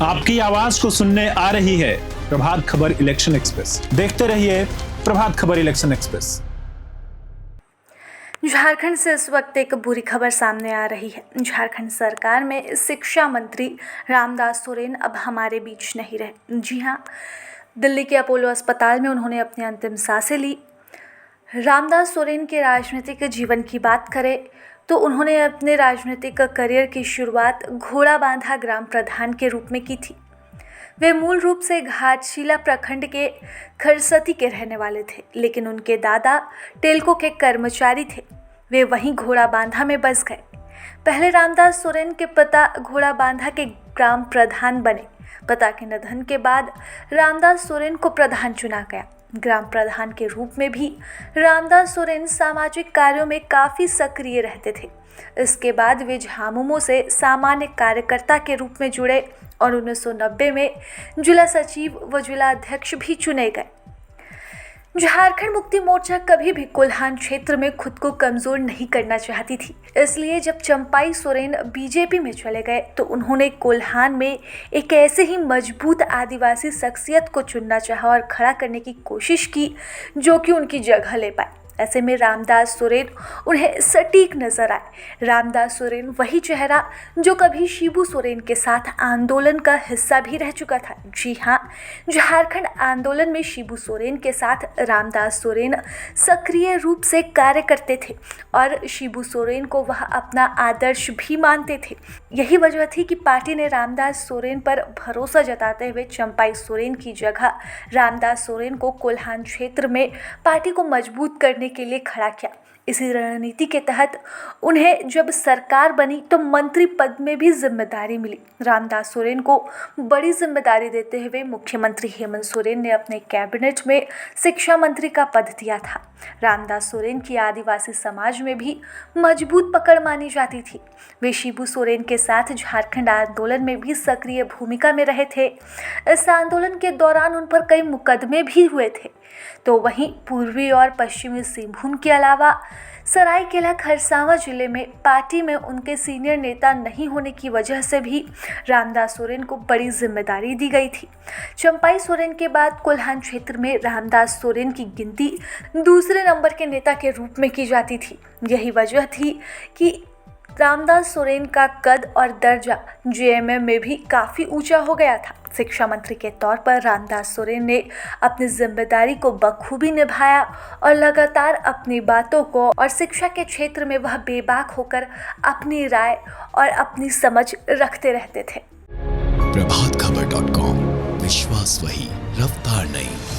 आपकी आवाज को सुनने आ रही है प्रभात खबर इलेक्शन एक्सप्रेस। देखते रहिए प्रभात खबर इलेक्शन एक्सप्रेस। झारखंड से इस वक्त एक बुरी खबर सामने आ रही है। झारखंड सरकार में शिक्षा मंत्री रामदास सोरेन अब हमारे बीच नहीं रहे। जी हाँ, दिल्ली के अपोलो अस्पताल में उन्होंने अपनी अंतिम सांसें ली। रामदास सोरेन के राजनीतिक जीवन की बात करें तो उन्होंने अपने राजनीतिक करियर की शुरुआत घोड़ाबांधा ग्राम प्रधान के रूप में की थी। वे मूल रूप से घाटशिला प्रखंड के खरसती के रहने वाले थे, लेकिन उनके दादा टेल्को के कर्मचारी थे। वे वहीं घोड़ाबांधा में बस गए। पहले रामदास सोरेन के पिता घोड़ाबांधा के ग्राम प्रधान बने। पिता के निधन के बाद रामदास सोरेन को प्रधान चुना गया। ग्राम प्रधान के रूप में भी रामदास सोरेन सामाजिक कार्यों में काफ़ी सक्रिय रहते थे। इसके बाद वे झामुमो से सामान्य कार्यकर्ता के रूप में जुड़े और 1990 में जिला सचिव व जिला अध्यक्ष भी चुने गए। झारखंड मुक्ति मोर्चा कभी भी कोल्हान क्षेत्र में खुद को कमज़ोर नहीं करना चाहती थी। इसलिए जब चंपाई सोरेन बीजेपी में चले गए तो उन्होंने कोल्हान में एक ऐसे ही मजबूत आदिवासी शख्सियत को चुनना चाहा और खड़ा करने की कोशिश की जो कि उनकी जगह ले पाए। ऐसे में रामदास सोरेन उन्हें सटीक नजर आए। रामदास सोरेन वही चेहरा जो कभी शिबू सोरेन के साथ आंदोलन का हिस्सा भी रह चुका था। जी हाँ, झारखंड आंदोलन में शिबू सोरेन के साथ रामदास सोरेन सक्रिय रूप से कार्य करते थे और शिबू सोरेन को वह अपना आदर्श भी मानते थे। यही वजह थी कि पार्टी ने रामदास सोरेन पर भरोसा जताते हुए चंपाई सोरेन की जगह रामदास सोरेन को कोल्हान क्षेत्र में पार्टी को मजबूत करने के लिए खड़ा किया। इसी रणनीति के तहत उन्हें जब सरकार बनी तो मंत्री पद में भी जिम्मेदारी मिली। रामदास सोरेन को बड़ी जिम्मेदारी देते हुए मुख्यमंत्री हेमंत सोरेन ने अपने कैबिनेट में शिक्षा मंत्री का पद दिया था। रामदास सोरेन की आदिवासी समाज में भी मजबूत पकड़ मानी जाती थी। वे शिबू सोरेन के साथ झारखंड आंदोलन में भी सक्रिय भूमिका में रहे थे। इस आंदोलन के दौरान उन पर कई मुकदमे भी हुए थे। तो वहीं पूर्वी और पश्चिमी सिंहभूम के अलावा सरायकेला खरसावां जिले में पार्टी में उनके सीनियर नेता नहीं होने की वजह से भी रामदास सोरेन को बड़ी जिम्मेदारी दी गई थी। चंपाई सोरेन के बाद कोल्हान क्षेत्र में रामदास सोरेन की गिनती दूसरे नंबर के नेता के रूप में की जाती थी। यही वजह थी कि रामदास सोरेन का कद और दर्जा जेएमएम में भी काफ़ी ऊंचा हो गया था। शिक्षा मंत्री के तौर पर रामदास सोरेन ने अपनी जिम्मेदारी को बखूबी निभाया और लगातार अपनी बातों को और शिक्षा के क्षेत्र में वह बेबाक होकर अपनी राय और अपनी समझ रखते रहते थे। प्रभातखबर.com, विश्वास वही, रफ्तार नहीं।